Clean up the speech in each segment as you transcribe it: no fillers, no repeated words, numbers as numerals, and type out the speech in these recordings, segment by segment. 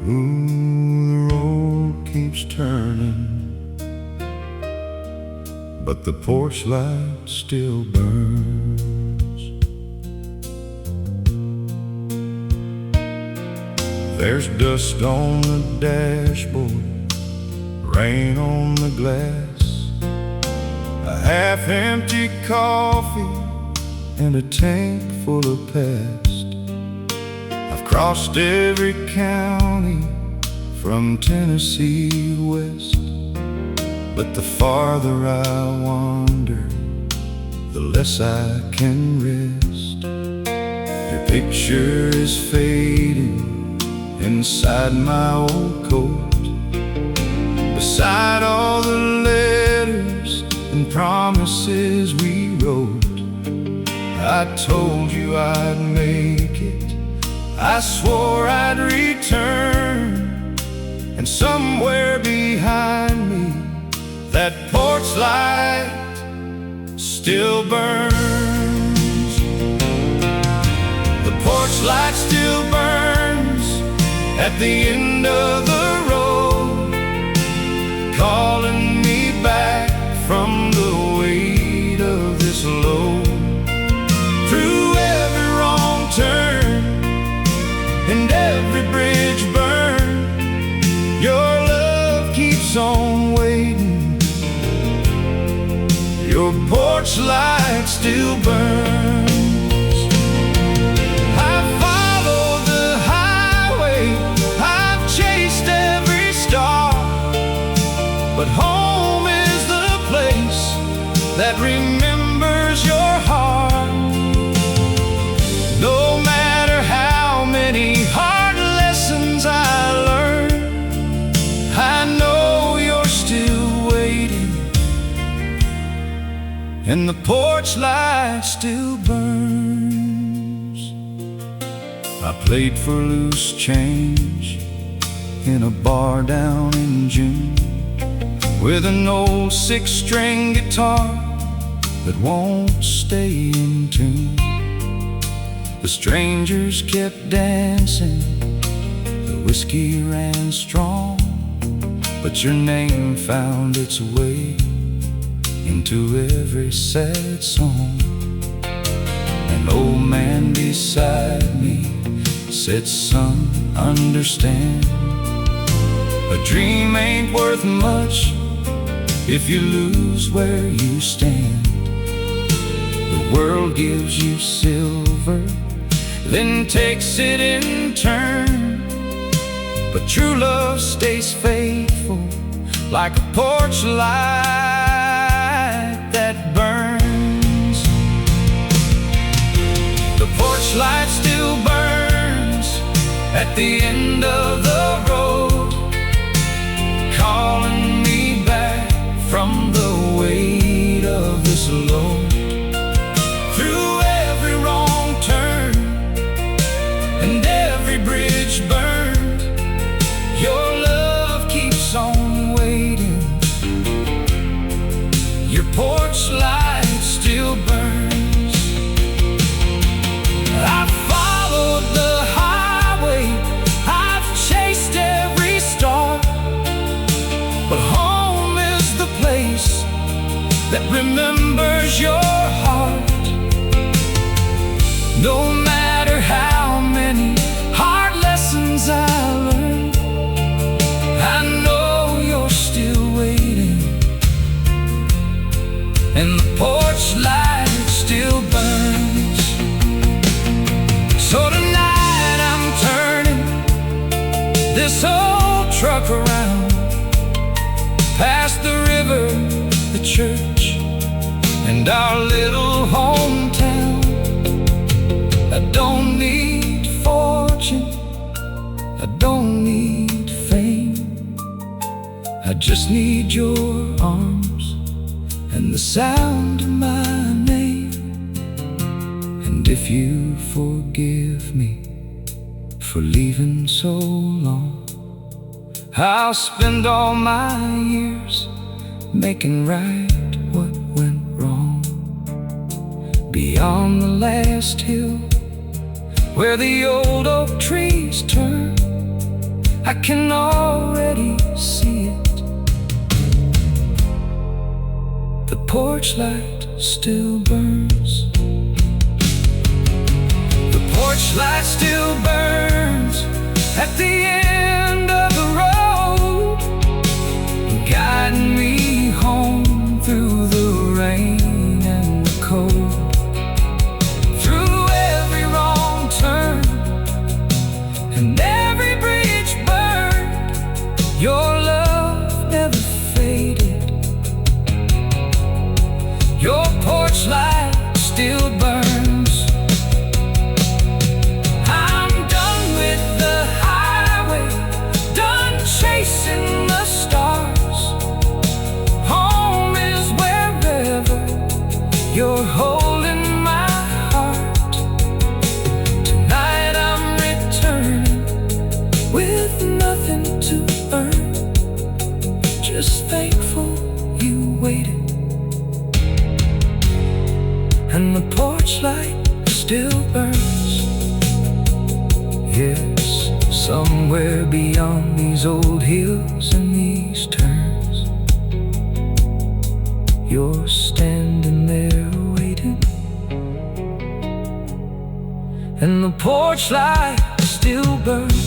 Ooh, the road keeps turning, but the porch light still burns. There's dust on the dashboard, rain on the glass, a half-empty coffee and a tank full of past. I've crossed every county from Tennessee west, but the farther I wander, the less I can rest. Your picture is fading inside my old coat, beside all the letters and promises we wrote. I told you I'd make it, I swore I'd return, and somewhere behind me that porch light still burns. The porch light still burns at the end of the road, calling me back from the weight of this load. Through every wrong turn and every bridge burned, your love keeps on waiting. Your porch light still burns. I've followed the highway, I've chased every star, but home is the place that remembers your heart. No matter how many hard lessons I learned, I know you're still waiting, and the porch light still burns. I played for loose change in a bar down in June, with an old six-string guitar that won't stay in tune. The strangers kept dancing, the whiskey ran strong, but your name found its way into every sad song. An old man beside me said, "Son, understand, a dream ain't worth much if you lose where you stand. The world gives you silver, then takes it in turn, but true love stays faithful, like a porch light that burns." The porch light still burns at the end of the road, calling me back from the weight of this load. Through every wrong turn and every bridge burned, your love keeps on waiting. Your porch light still burns. I've followed the highway, I've chased every star, but home is the place that remembers your heart. No matter how many hard lessons I learned, I know you're still waiting, and the porch light still burns. So tonight I'm turning this old truck around, past the river, the church, and our little hometown. I don't need fortune, I don't need fame, I just need your arms and the sound of my name. And if you forgive me for leaving so long, I'll spend all my years making right what went wrong. Beyond the last hill where the old oak trees turn, I can already see it. The porch light still burns. The porch light still burns at the end of the road, guiding me home through the rain and the cold. Through every wrong turn and every bridge burned, your love never faded. Your porch light still burns. I'm done with the highway, done chasing the stars. Home is wherever you're holding my heart. Tonight I'm returning with nothing to earn, just thankful you waited. And the porch light still burns. Yes, somewhere beyond these old hills and these turns, you're standing there waiting. And the porch light still burns.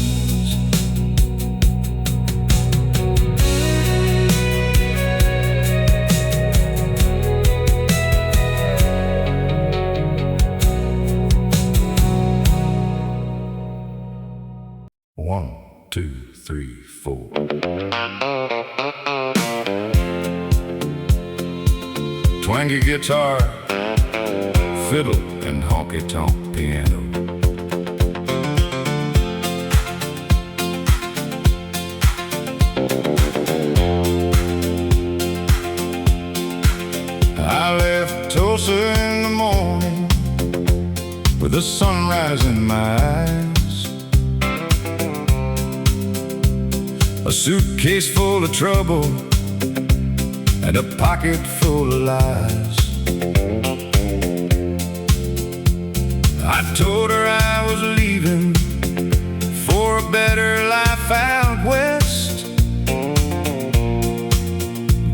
1, 2, 3, 4. Twangy guitar, fiddle, and honky-tonk piano. I left Tulsa in the morning with the sunrise in my eyes. A suitcase full of trouble and a pocket full of lies. I told her I was leaving for a better life out west,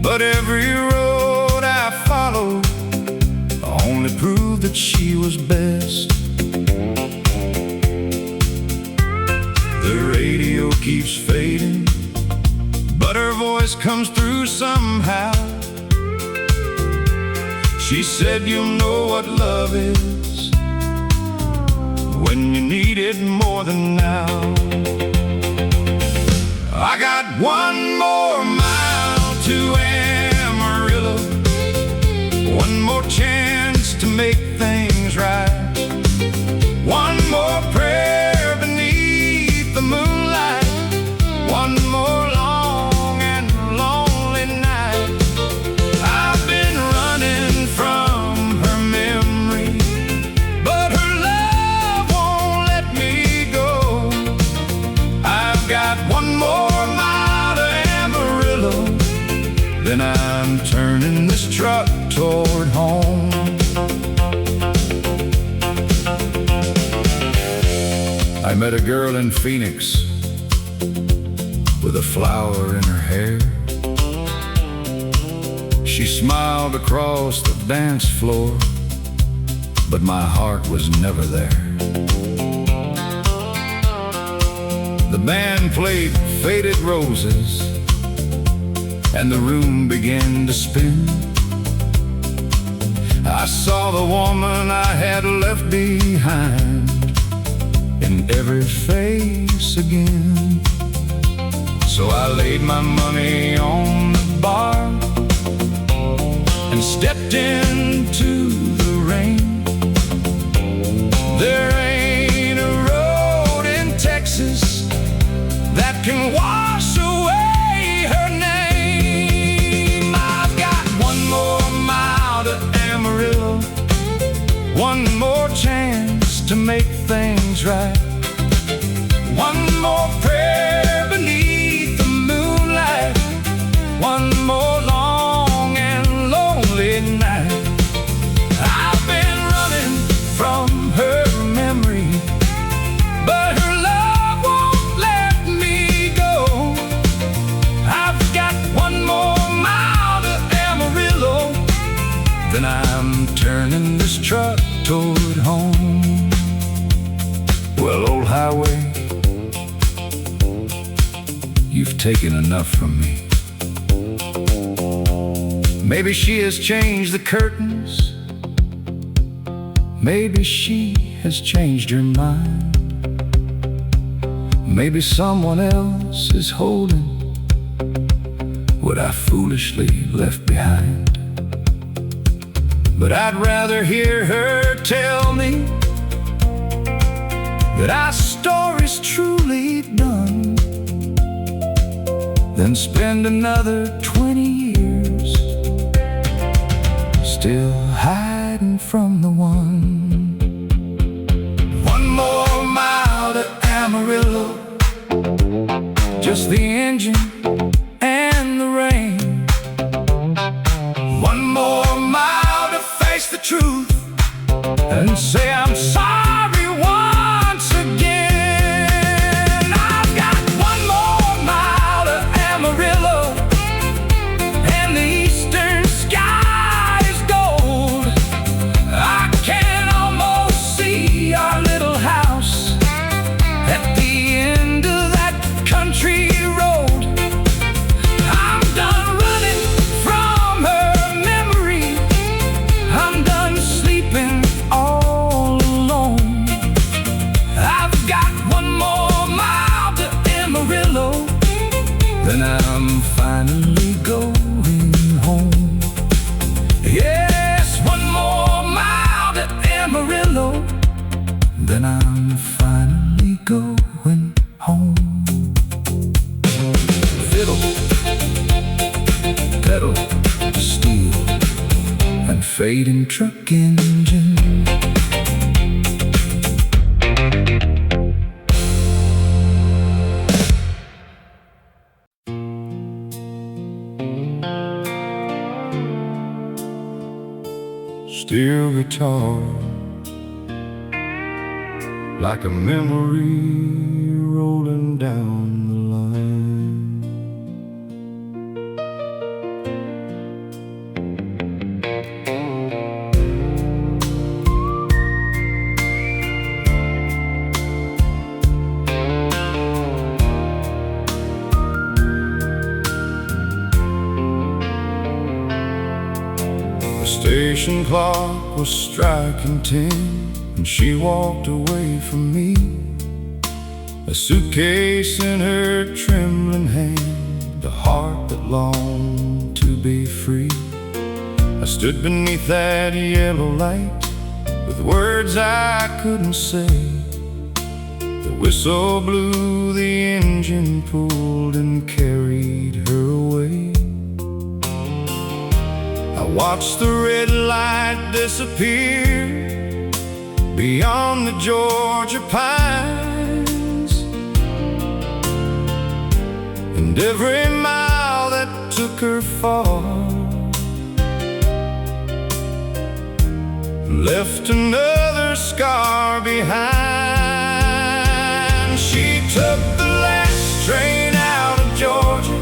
but every road I followed only proved that she was best. The radio keeps fading, but her voice comes through somehow. She said, "You'll know what love is when you need it more than now." I got one more mile to Amarillo, one more chance to make things right, one more prayer beneath the moonlight, one more long and lonely night. I've been running from her memory, but her love won't let me go. I've got one more mile to Amarillo, then I'm turning this truck toward home. I met a girl in Phoenix with a flower in her hair. She smiled across the dance floor, but my heart was never there. The band played Faded Roses, and the room began to spin. I saw the woman I had left behind in every face again. So I laid my money on the bar and stepped into the rain. There ain't a road in Texas that can wash away her name. I've got one more mile to Amarillo, one more chance to make things right, one more prayer beneath the moonlight, one more long and lonely night. I've been running from her memory, but her love won't let me go. road home. Well, old highway, you've taken enough from me. Maybe she has changed the curtains. Maybe she has changed her mind. Maybe someone else is holding what I foolishly left behind. But I'd rather hear her tell me that our story's truly done than spend another 20 years still hiding from the one. One more mile to Amarillo, just the engine and the rain. One more mile to face the truth and say I'm sorry once again. I've got one more mile to Amarillo, and the eastern sky is gold. I can almost see our little house at the end of that country road. I'm done running from her memory. I'm done sleeping all alone. I've got one more mile to Amarillo, then I'm finally going home. Yes, one more mile to Amarillo, then I'm finally going home. Fiddle, pedal, steel, and fading truck engine. Steel guitar, like a memory rolling down the line. The station clock was striking 10, and she walked away from me, a suitcase in her trembling hand, the heart that longed to be free. I stood beneath that yellow light with words I couldn't say. The whistle blew, the engine pulled and carried her away. I watched the red light disappear beyond the Georgia pines, and every mile that took her far left another scar behind. She took the last train out of Georgia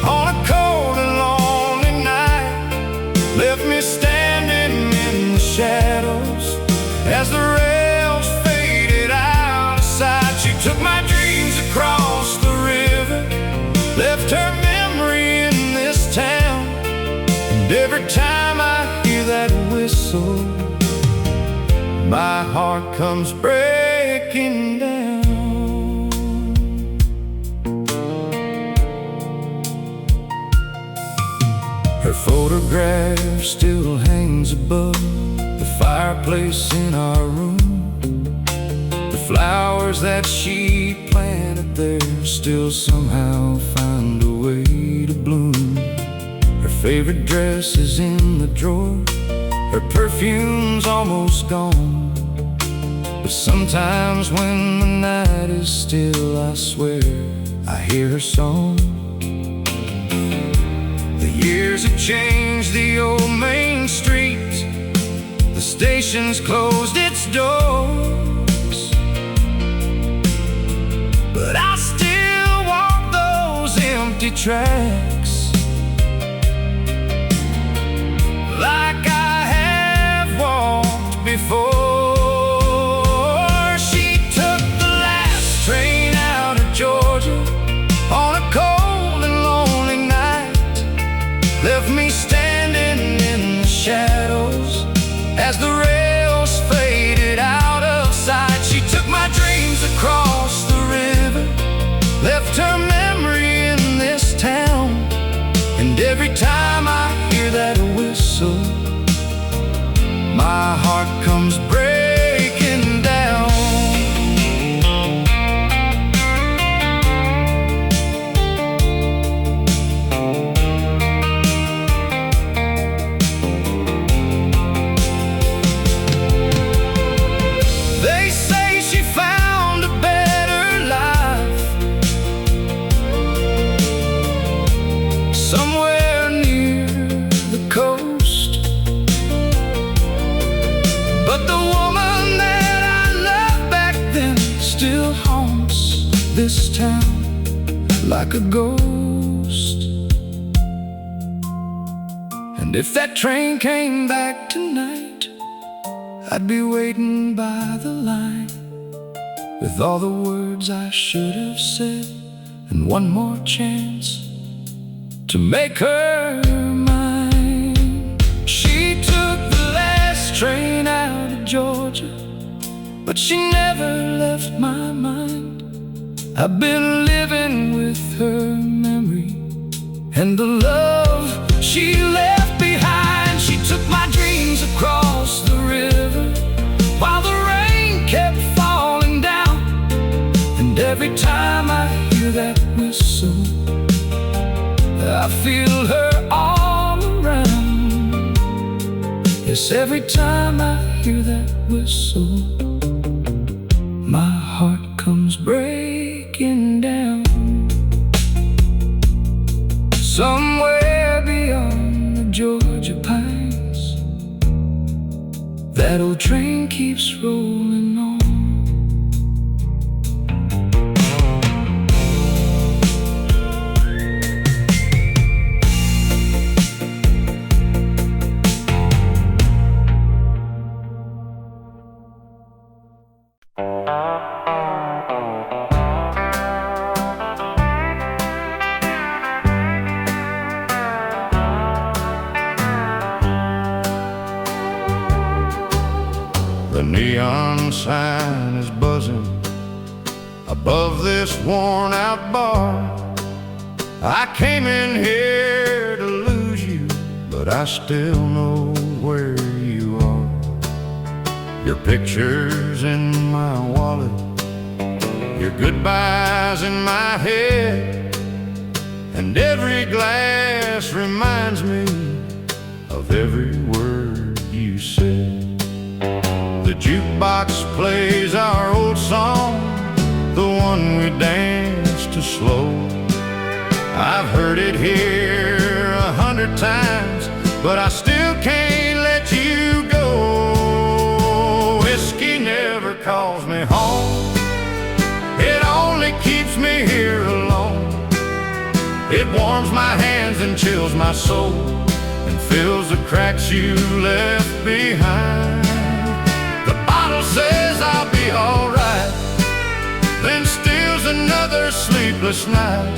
on a cold and lonely night, left me standing in the shadows as the rails faded out of sight. She took my dreams across the river, left her memory in this town, and every time I hear that whistle, my heart comes breaking down. Her photograph still hangs above the fireplace in our room. The flowers that she planted there still somehow find a way to bloom. Her favorite dress is in the drawer, her perfume's almost gone, but sometimes when the night is still, I swear I hear her song. The years have changed the old main street, the station's closed its doors, but I still walk those empty tracks like I have walked before. this town like a ghost. And if that train came back tonight, I'd be waiting by the line with all the words I should have said and one more chance to make her mine. She took the last train out of Georgia, but she never left my mind. I've been living with her memory and the love she left behind. She took my dreams across the river while the rain kept falling down. And every time I hear that whistle, I feel her all around. Yes, every time I hear that whistle, my heart comes breaking down. Somewhere beyond the Georgia pines, that old train keeps rolling on. The neon sign is buzzing above this worn-out bar. I came in here to lose you, but I still know where you are. Your picture's in my wallet, your goodbyes in my head, and every glass reminds me of every word you said. The jukebox plays our old song, the one we danced to slow. I've heard it here 100 times, but I still can't let you go. Whiskey never calls me home, it only keeps me here alone. It warms my hands and chills my soul and fills the cracks you left behind. Says I'll be alright, then steals another sleepless night.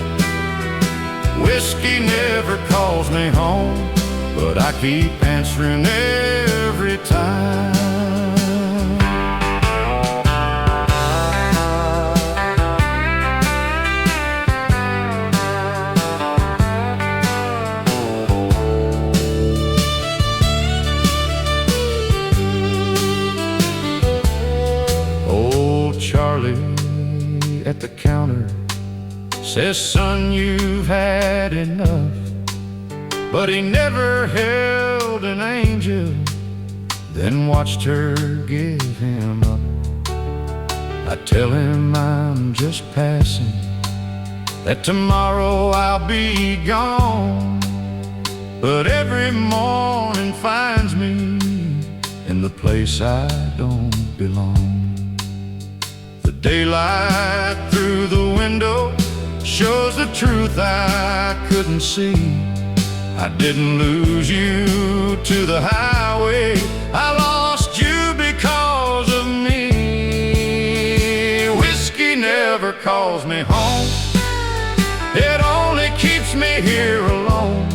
Whiskey never calls me home, but I keep answering every time. Charlie at the counter says, son, you've had enough. But he never held an angel, then watched her give him up. I tell him I'm just passing, that tomorrow I'll be gone. But every morning finds me in the place I don't belong. The daylight through the window shows the truth I couldn't see. I didn't lose you to the highway, I lost you because of me. Whiskey never calls me home, it only keeps me here alone.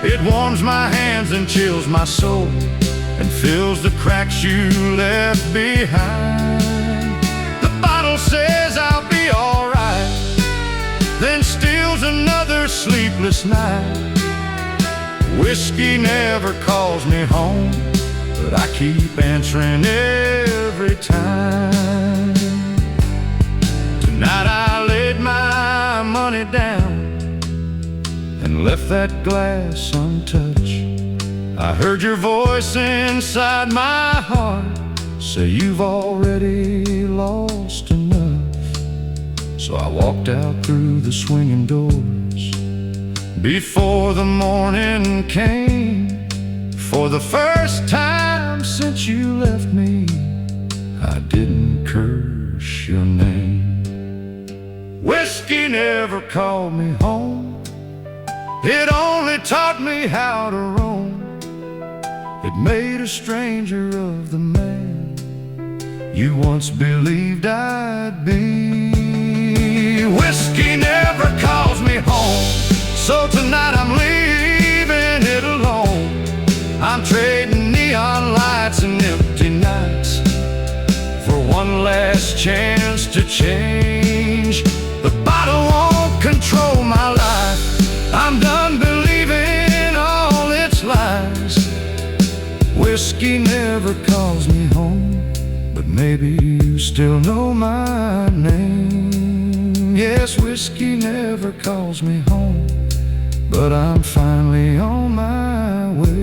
It warms my hands and chills my soul and fills the cracks you left behind. Says I'll be alright, then steals another sleepless night. Whiskey never calls me home, but I keep answering every time. Tonight I laid my money down and left that glass untouched. I heard your voice inside my heart say you've already lost enough. So I walked out through the swinging doors before the morning came. For the first time since you left me, I didn't curse your name. never called me home. It only taught me how to roam. It made a stranger of the man you once believed I'd be. Whiskey never calls me home, so tonight I'm leaving it alone. I'm trading neon lights and empty nights for one last chance to change. The bottle won't control my life. I'm done believing all its lies. Whiskey never calls me home, but maybe you still know my name. Yes, whiskey never calls me home, but I'm finally on my way.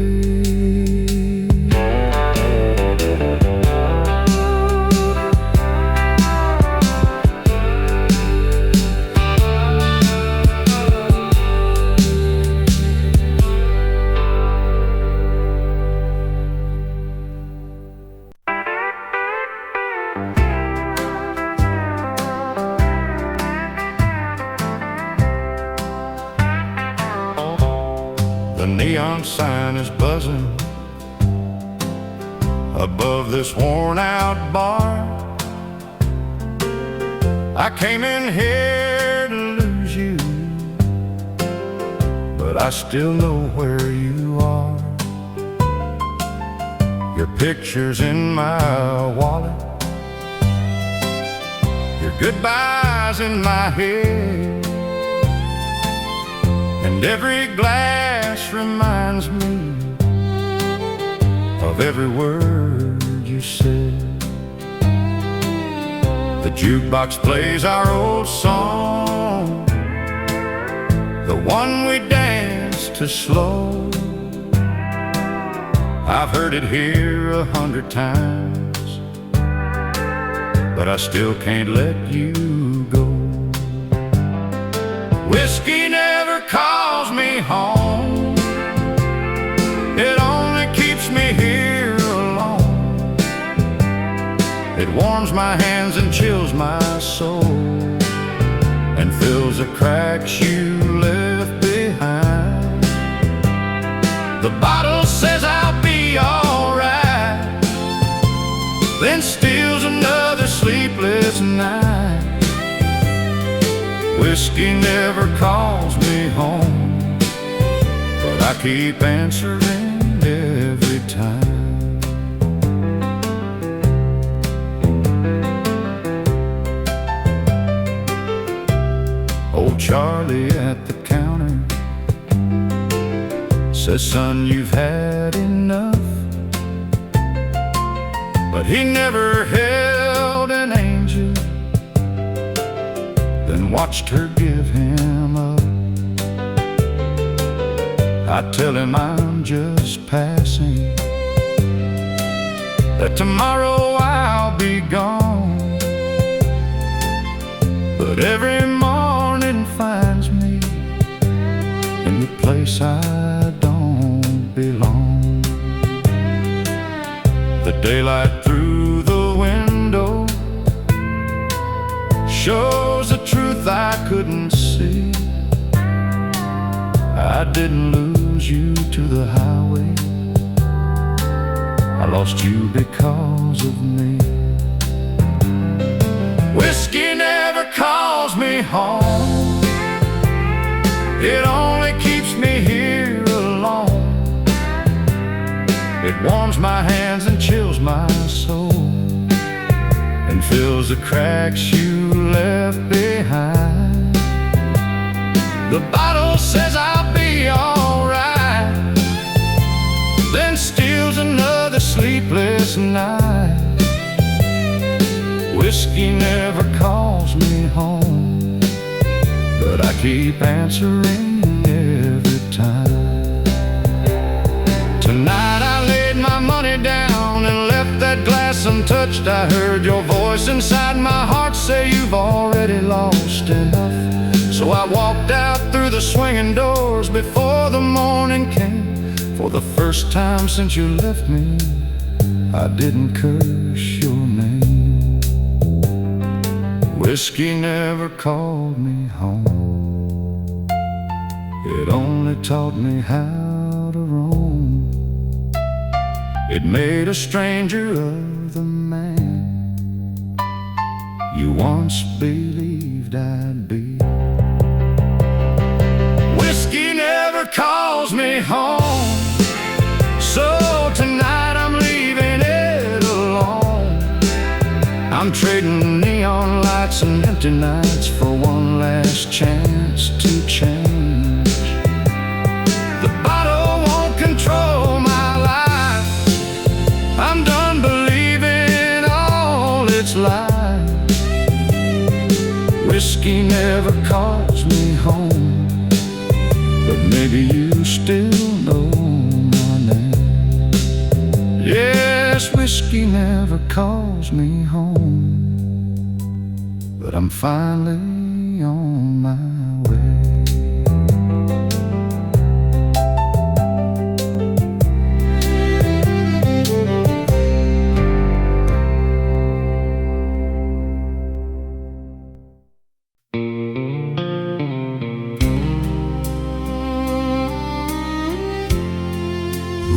The neon sign is buzzing above this worn-out bar. I came in here to lose you, but I still know where you are. Your picture's in my wallet, your goodbyes in my head, and every glass reminds me of every word you said. The jukebox plays our old song, the one we danced to slow. I've heard it here 100 times, but I still can't let you go. Whiskey never calls me home. It only keeps me here alone. It warms my hands and chills my soul, and fills the cracks you left behind. The bottle says I'll be alright, then steals another sleepless night. Whiskey never calls me home, but I keep answering every time. Old Charlie at the counter says, son, you've had enough. But he never held an angel, then watched her give him up. I tell him I'm just passing, that tomorrow I'll be gone. But every morning finds me in the place I don't belong. The daylight through the window shows the truth I couldn't see. I didn't lose you to the highway, I lost you because of me. Whiskey never calls me home. It only keeps me here alone. It warms my hands and chills my soul, and fills the cracks you left behind. The bottle says I'll be alright, then steals another sleepless night. Whiskey never calls me home, but I keep answering every time. Tonight I laid my money down and left that glass untouched. I heard your voice inside my heart say you've already lost enough. So I walked out through the swinging doors before the morning came. For the first time since you left me, I didn't curse your name. Whiskey never called me home. It only taught me how to roam. It made a stranger of the man you once believed I'd be. Whiskey never calls me home, so tonight I'm leaving it alone. I'm trading neon lights and empty nights for one last chance to change. The bottle won't control my life. I'm done believing all its lies. Whiskey never calls me home, but maybe you still know my name. Yes, whiskey never calls me home, but I'm finally on my way.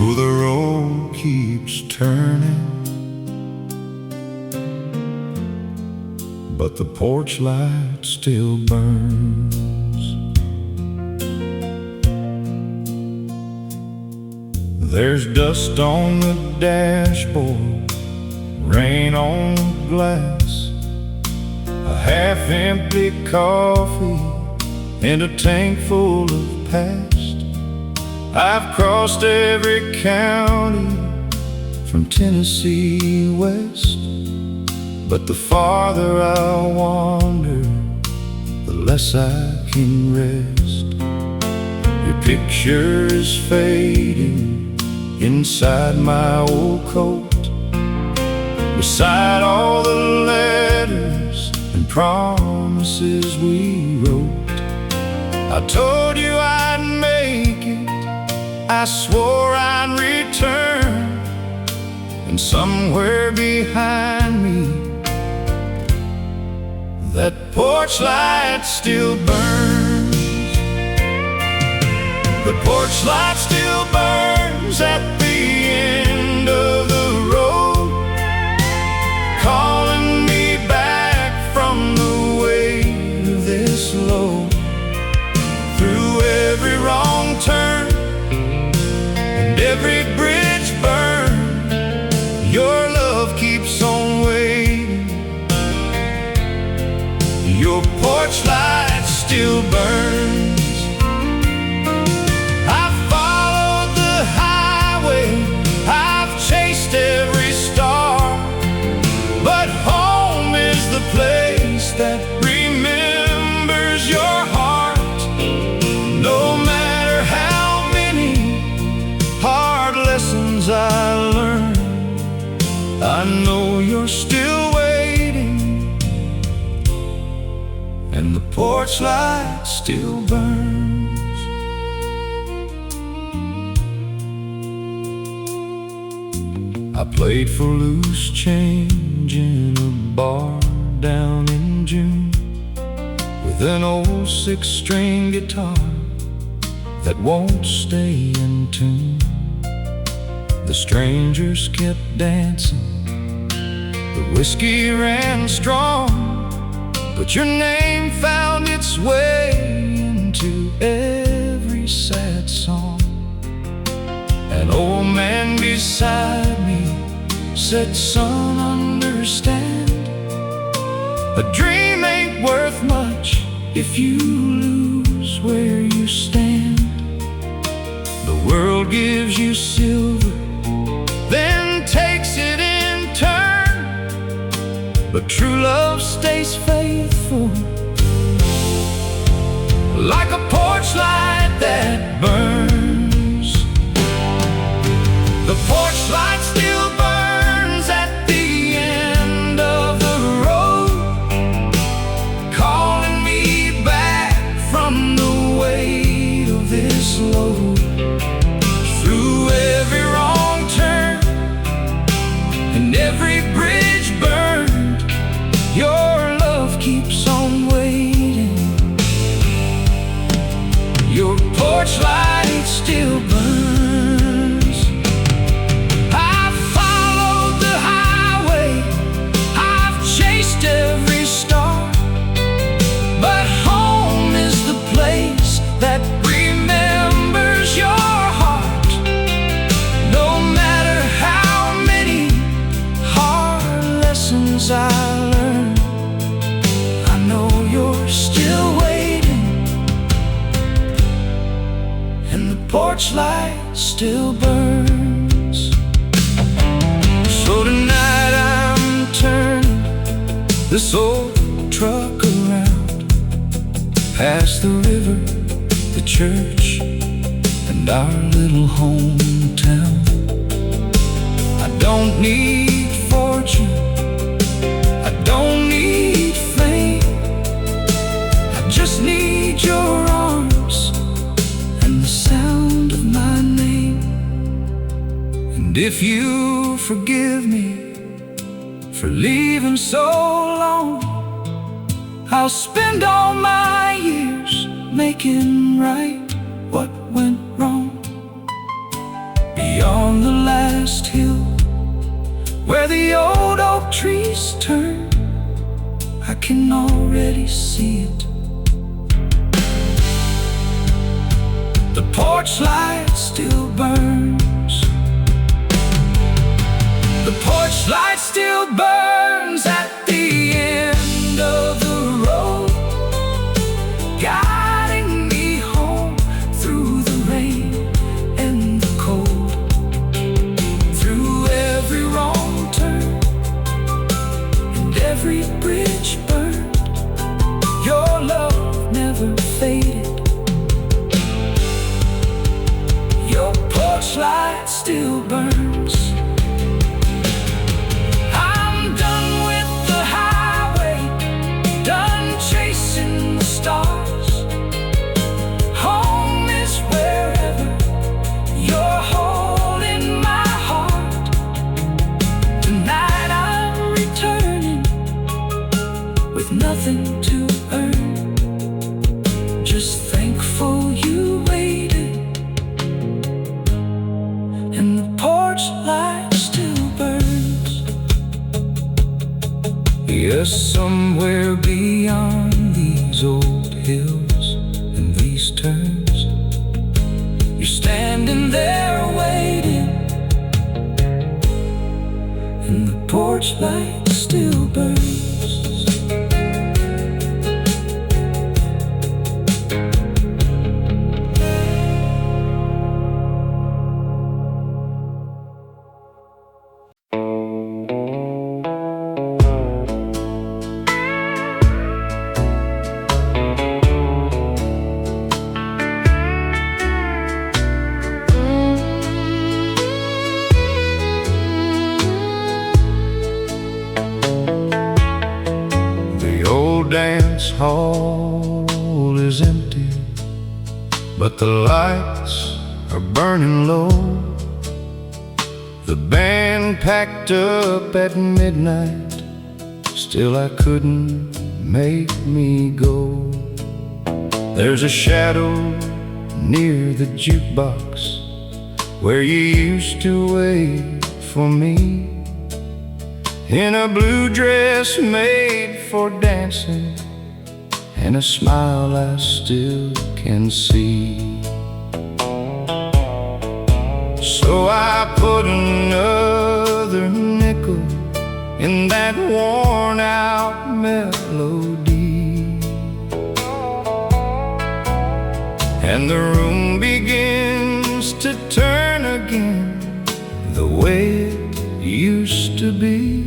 Oh, the road keeps turning, but the porch light still burns. There's dust on the dashboard, rain on the glass, a half-empty coffee and a tank full of past. I've crossed every county from Tennessee west, but the farther I wander, the less I can rest. Your picture is fading inside my old coat, beside all the letters and promises we wrote. I told you I'd make it, I swore I'd return, and somewhere behind me that porch light still burns. The porch light still burns at the end of the road, calling me back from the weight of this load. Through every wrong turn and every bridge burned, your love keeps on waiting. Your porch light still burns. I've followed the highway, I've chased every star, but home is the place that remembers your heart. No matter how many hard lessons I learn, I know you're still waiting, and the porch light still burns. I played for loose change in a bar down in June, with an old six-string guitar that won't stay in tune. The strangers kept dancing, the whiskey ran strong, but your name found its way into every sad song. An old man beside me said, "Son, understand, a dream ain't worth much if you lose where you stand. The world gives you silver, then takes it in turn, but true love stays faithful, like a porch light that burns." The porch light still burns at the end of the road, calling me back from the weight of this load. Through every wrong turn and every bridge burned, your love keeps still burns. I've followed the highway, I've chased every star, but home is the place that remembers your heart. No matter how many hard lessons I learn, I know you're still waiting, and the porch light still burns. So tonight I'm turning this old truck around, past the river, the church, and our little hometown. I don't need fortune, I don't need fame, I just need your arms and the sound of my name. And if you forgive me for leaving so long, I'll spend all my years making right what went wrong. Beyond the last hill, where the old oak trees turn, I can already see it. The porch light still burns. The porch light still burns at the end of the road, guiding me home through the rain and the cold, through every wrong turn and every bridge burned. Your love never faded, your porch light still burns. I'm done with the highway, done chasing the stars. Home is wherever you're holding my heart. Tonight I'm returning with nothing to earn, just thankful you waited, and the porch light still burns. Yes, somewhere beyond these old hills and these turns, you're standing there waiting, and the porch light still burns. Dance hall is empty, but the lights are burning low. The band packed up at midnight, still I couldn't make me go. There's a shadow near the jukebox where you used to wait for me, in a blue dress made for dancing, and a smile I still can see. So I put another nickel in that worn out melody, and the room begins to turn again the way it used to be.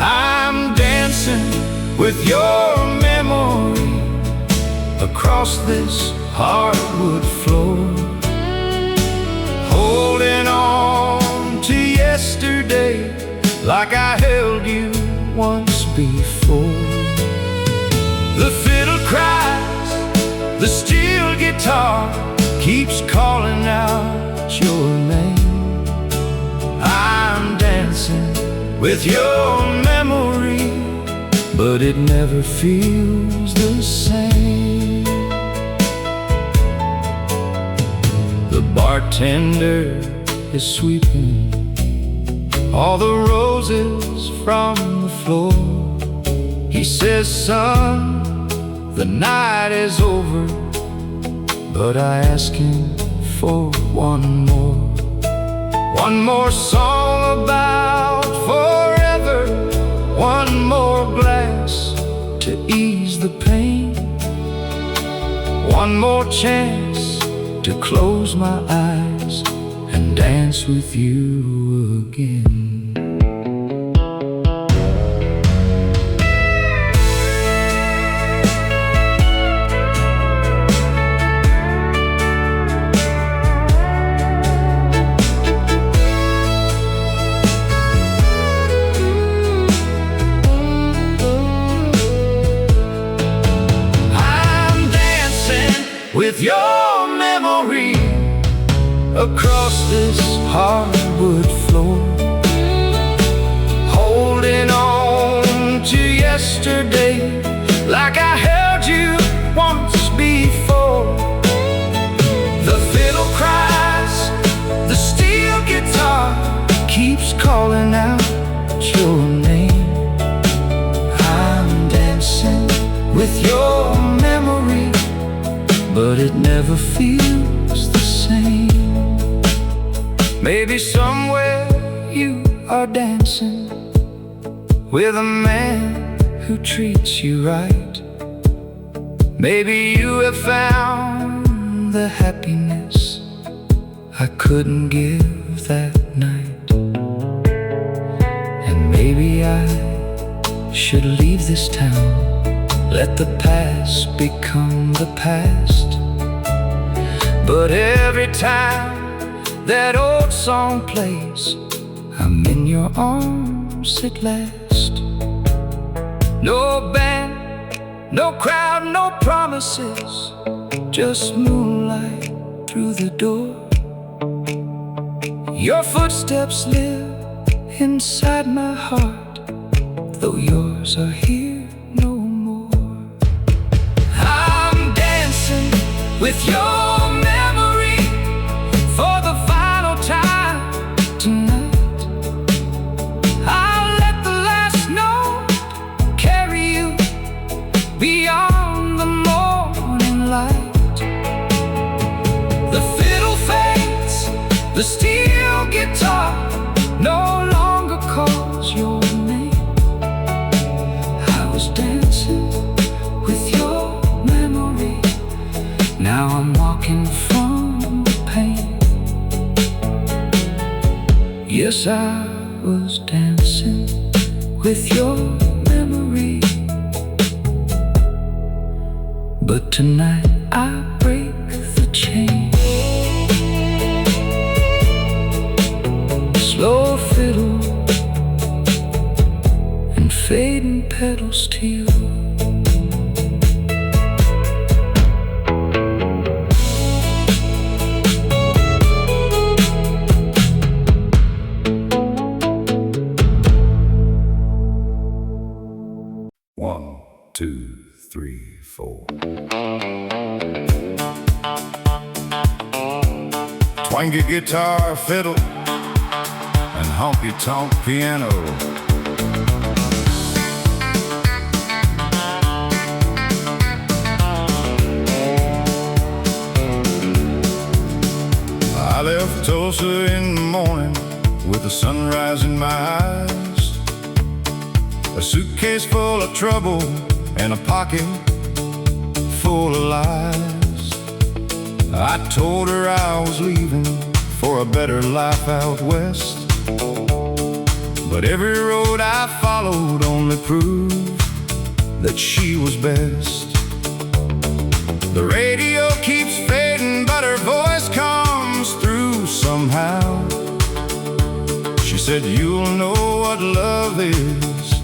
I'm dancing with your memory across this hardwood floor, holding on to yesterday like I held you once before. The fiddle cries, the steel guitar keeps calling out your name. I'm dancing with your memory, but it never feels the same. The bartender is sweeping all the roses from the floor. He says, son, the night is over, but I ask him for one more song about forever, one more glass to ease the pain, one more chance to close my eyes and dance with you again. With your memory across this hardwood floor, holding on to yesterday like I held you once before. The fiddle cries, the steel guitar keeps calling out your name. I'm dancing with your memory, but it never feels the same. Maybe somewhere you are dancing with a man who treats you right. Maybe you have found the happiness I couldn't give that night. And maybe I should leave this town, let the past become the past. But every time that old song plays, I'm in your arms at last. No band, no crowd, no promises, just moonlight through the door. Your footsteps live inside my heart, though yours are here no more. I'm dancing with your memory for the final time tonight. I'll let the last note carry you beyond the morning light. The fiddle fades, the steel guitar no longer calls your name. I was dancing with your memory, now I'm walking from the pain. Yes, I was dancing with your memory, but tonight I break the chain. Slow fiddle and fading pedal steel. One, two, three, four. Twangy guitar, fiddle, and honky-tonk piano. I left Tulsa in the morning with the sunrise in my eyes, a suitcase full of trouble and a pocket full of lies. I told her I was leaving for a better life out west, but every road I followed only proved that she was best. The radio keeps fading, but her voice comes through somehow. She said, you'll know what love is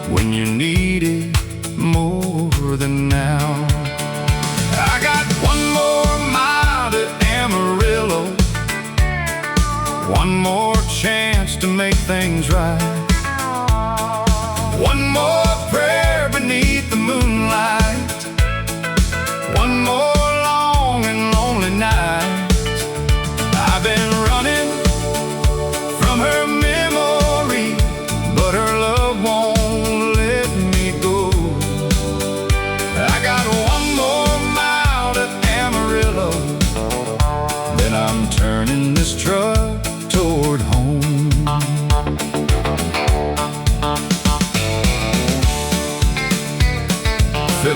when you need it more than now. I got one more mile to Amarillo, one more chance to make things right, one more prayer beneath the moonlight, one more long and lonely night.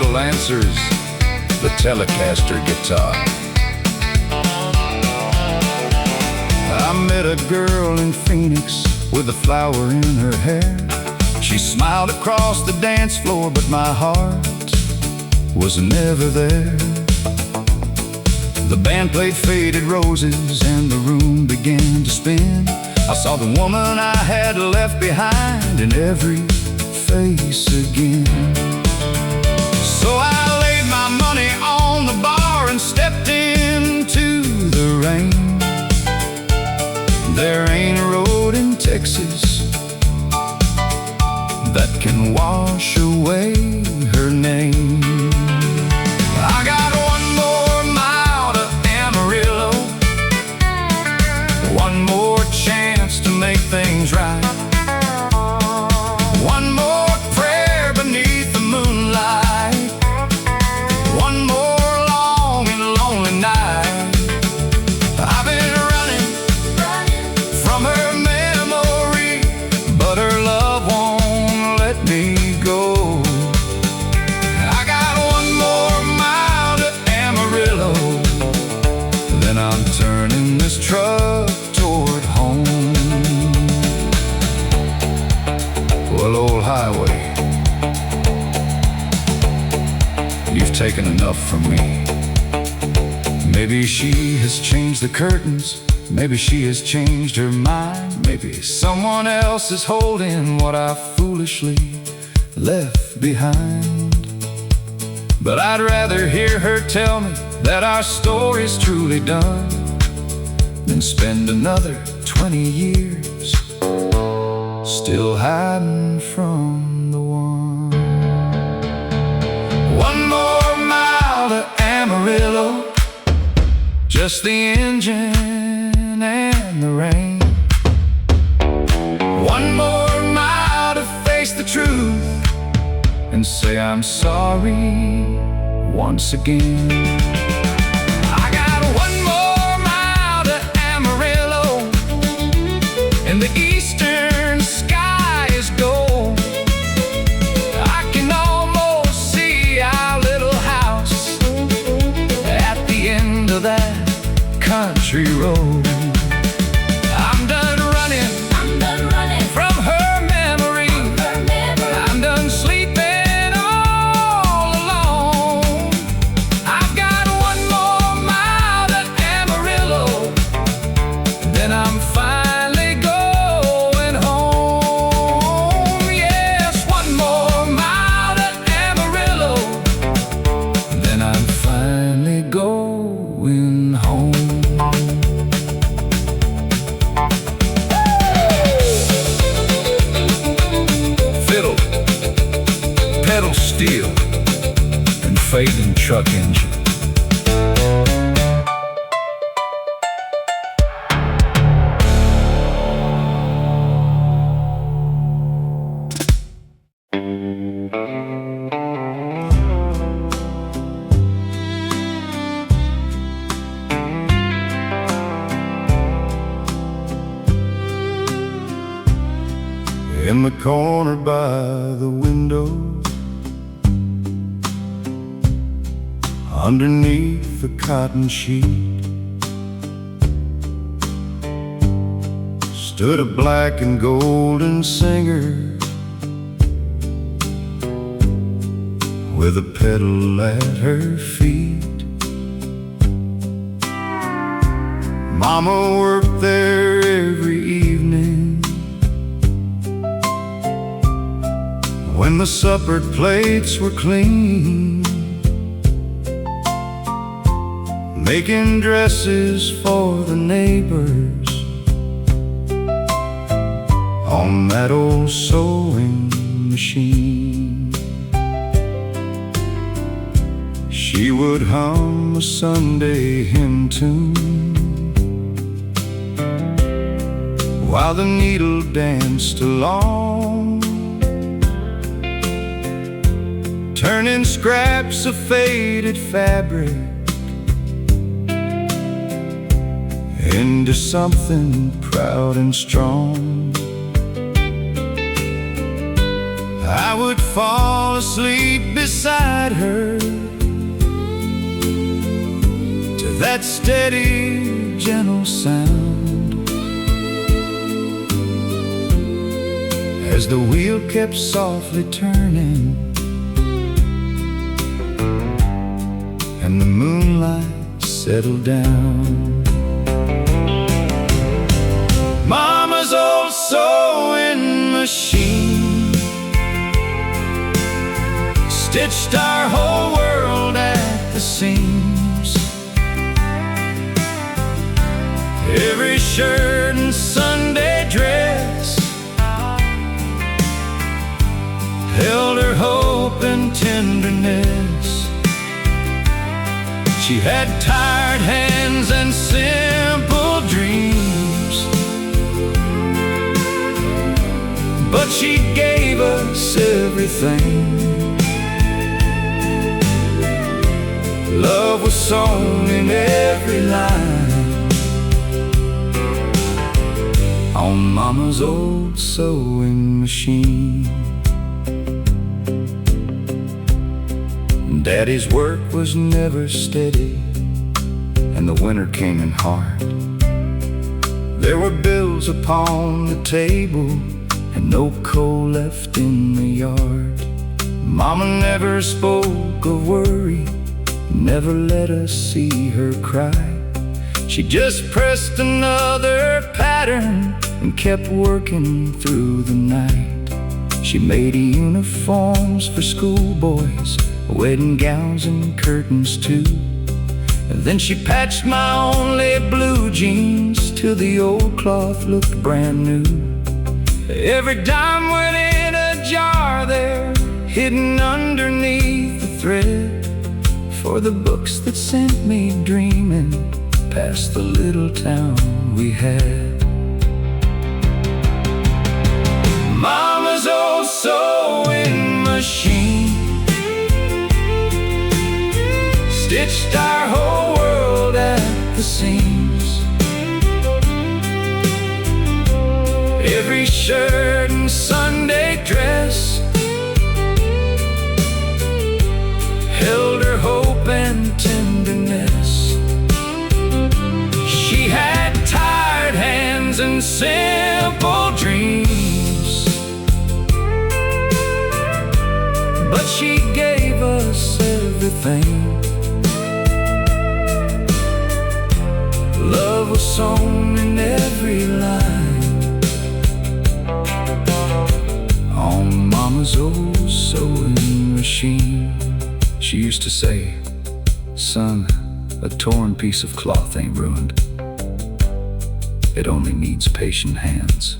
fiddle answers the Telecaster guitar. I met a girl in Phoenix with a flower in her hair. She smiled across the dance floor, but my heart was never there. The band played Faded Roses and the room began to spin. I saw the woman I had left behind in every face again. So I laid my money on the bar and stepped into the rain. There ain't a road in Texas that can wash away her name. I got one more mile to Amarillo, one more chance to make things right, one more prayer beneath the moonlight, one more long and lonely night. I've been running from her memory, but her love won't let me go. I got one more mile to Amarillo, then I'm turning this truck toward home. Well, old highway, you've taken enough from me. Maybe she has changed the curtains, maybe she has changed her mind, maybe someone else is holding what I foolishly left behind. But I'd rather hear her tell me that our story's truly done than spend another 20 years still hiding from the one. One more mile to Amarillo, just the engine and the rain. One more mile to face the truth and say I'm sorry once again. I got one more mile to Amarillo, and the eastern sky is gold. I can almost see our little house at the end of that country road. I'm done running from her memory. I'm done sleeping all alone. I've got one more mile to Amarillo, then I'm finally going home. Yes, one more mile to Amarillo, then I'm finally going home. Fiddle, pedal steel, and fading truck engine. In the corner by the window, underneath the cotton sheet, stood a black and golden singer with a pedal at her feet. Mama worked there every evening when the supper plates were clean, making dresses for the neighbors on that old sewing machine. She would hum a Sunday hymn tune while the needle danced along, turning scraps of faded fabric into something proud and strong. I would fall fall asleep beside her to that steady, gentle sound, as the wheel kept softly turning and the moonlight settled down. Mama's old sewing machine stitched our whole world at the seams. Every shirt and Sunday dress held her hope and tenderness. She had tired hands and simple dreams, but she gave us everything. Love was sewn in every line on Mama's old sewing machine. Daddy's work was never steady, and the winter came in hard. There were bills upon the table and no coal left in the yard. Mama never spoke of worry, never let us see her cry. She just pressed another pattern and kept working through the night. She made uniforms for schoolboys, wedding gowns and curtains too. And then she patched my only blue jeans till the old cloth looked brand new. Every dime went in a jar there, hidden underneath the thread, for the books that sent me dreaming past the little town we had. Mama's old sewing machine stitched our whole world at the seams. Every shirt and Sunday dress held her hope and tenderness. She had tired hands and simple dreams, but she gave us everything. Love was sewn in every line on Mama's old sewing machine. She used to say, "Son, a torn piece of cloth ain't ruined. It only needs patient hands."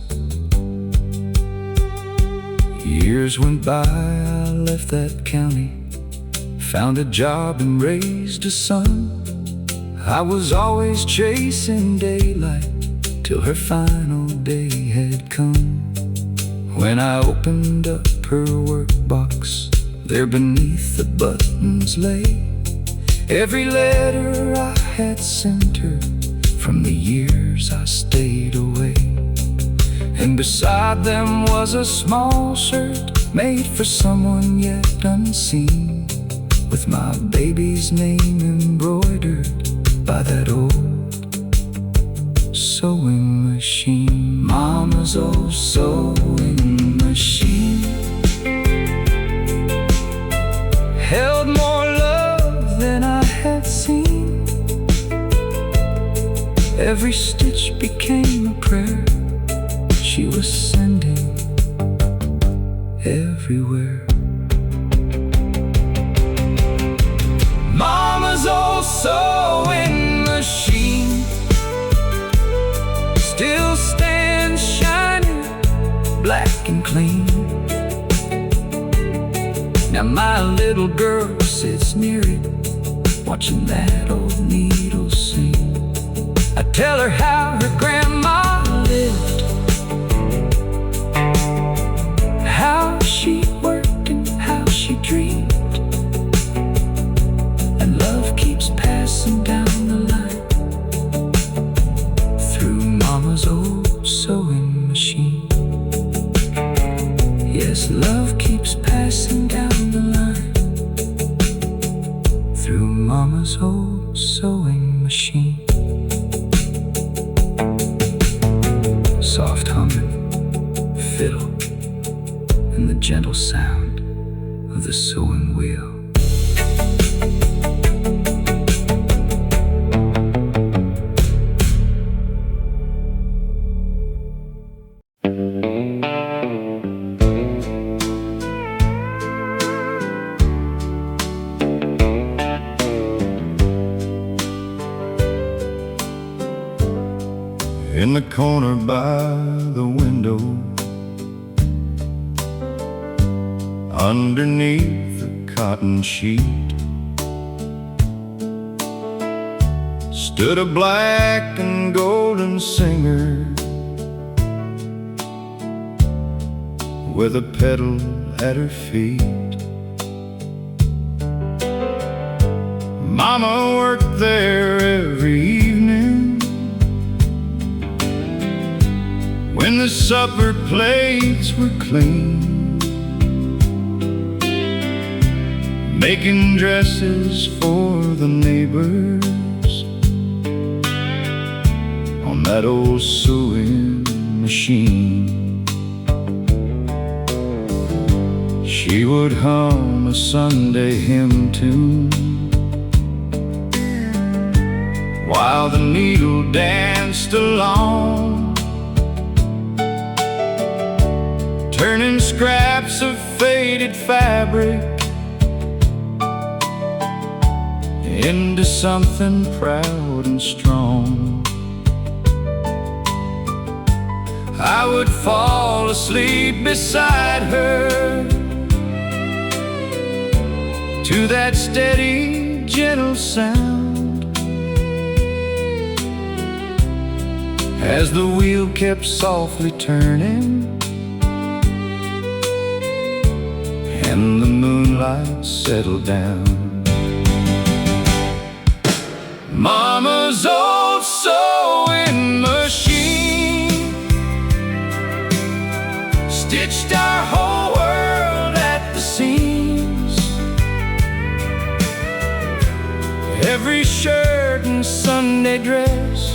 Years went by, I left that county, found a job and raised a son. I was always chasing daylight till her final day had come. When I opened up her workbox, there beneath the buttons lay every letter I had sent her from the years I stayed away. And beside them was a small shirt made for someone yet unseen, with my baby's name embroidered by that old sewing machine. Mama's old sewing machine held more love than I had seen. Every stitch became a prayer she was sending everywhere. Mama's old sewing machine still stands shining, black and clean. Now my little girl sits near it, watching that old needle sing. I tell her how her grandma lived, how she worked and how she dreamed. And love keeps passing down the line through Mama's old sewing machine. Yes, love keeps passing down the line through Mama's old sewing machine. Soft humming, fiddle, and the gentle sound of the sewing wheel. In the corner by the window, underneath the cotton sheet, stood a black and golden singer with a pedal at her feet. Mama worked there every evening when the supper plates were clean, making dresses for the neighbors on that old sewing machine. She would hum a Sunday hymn tune while the needle danced along, turning scraps of faded fabric into something proud and strong. I would fall asleep beside her to that steady, gentle sound as the wheel kept softly turning and the moonlight settled down. Mama's old sewing machine stitched our whole world at the seams. Every shirt and Sunday dress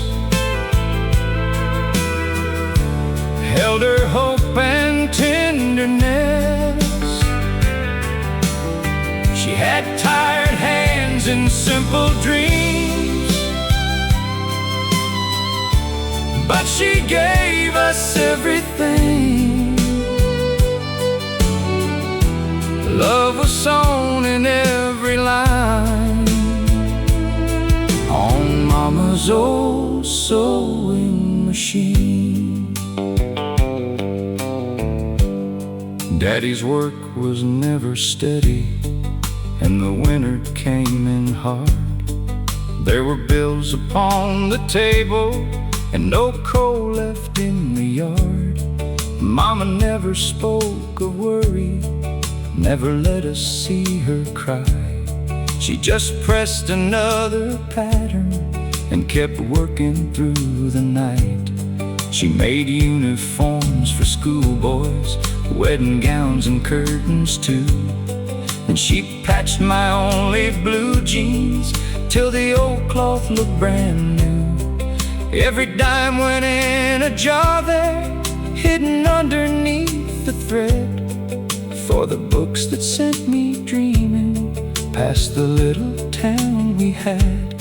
held her hope and tenderness. She had tired hands and simple dreams, but she gave us everything. Love was sewn in every line on Mama's old sewing machine. Daddy's work was never steady, and the winter came in hard. There were bills upon the table and no coal left in the yard. Mama never spoke of worry, never let us see her cry. She just pressed another pattern and kept working through the night. She made uniforms for schoolboys, wedding gowns and curtains too. And she patched my only blue jeans till the old cloth looked brand new. Every dime went in a jar there, hidden underneath the thread, for the books that sent me dreaming past the little town we had.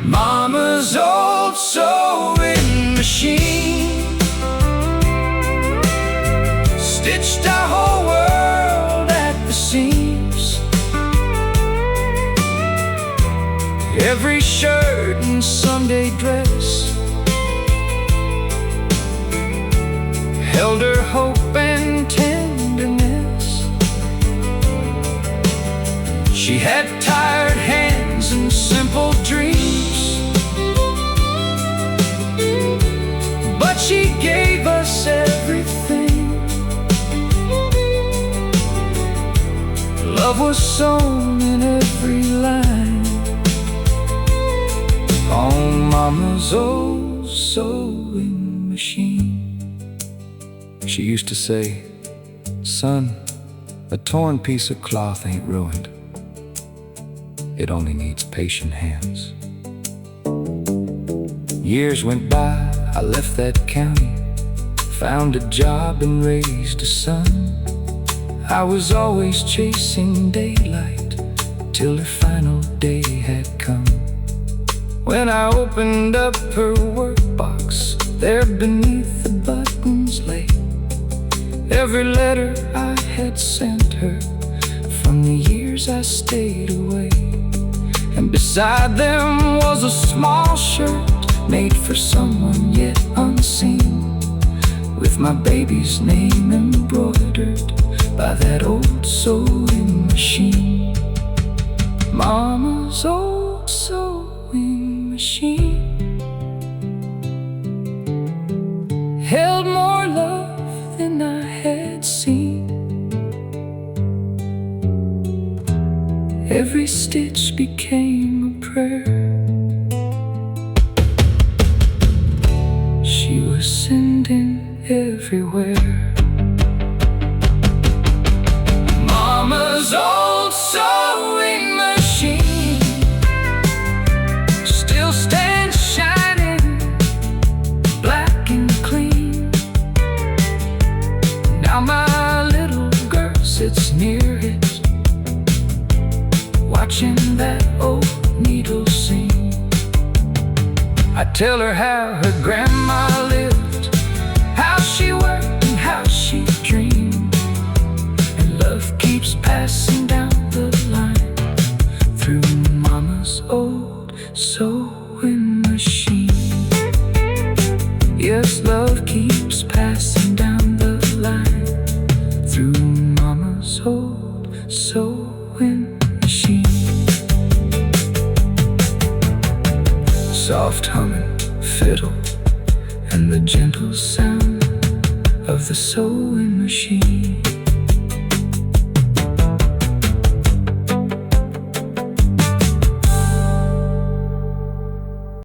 Mama's old sewing machine stitched our whole world at the seams. Every shirt and Sunday dress held her hope and tenderness. She had tired hands and simple dreams, but she gave us everything. Love was sewn in every line on Mama's old sewing machine. She used to say, "Son, a torn piece of cloth ain't ruined. It only needs patient hands." Years went by, I left that county, found a job and raised a son. I was always chasing daylight till her final day had come. When I opened up her workbox, there beneath the buttons lay every letter I had sent her from the years I stayed away. And beside them was a small shirt made for someone yet unseen, with my baby's name embroidered by that old sewing machine. Mama's old sewing machine held more love than I had seen. Every stitch became a prayer. She was sending everywhere. Mama's old sewing machine still stands shining, black and clean. Now my little girl sits near it, watching that old needle sing. I tell her how her grandma lived, how she worked and how she dreamed. And love keeps passing down the line through Mama's old sewing machine. Yes, love keeps passing down the line through Mama's old sewing machine. Soft humming fiddle and the gentle sound of the sewing machine.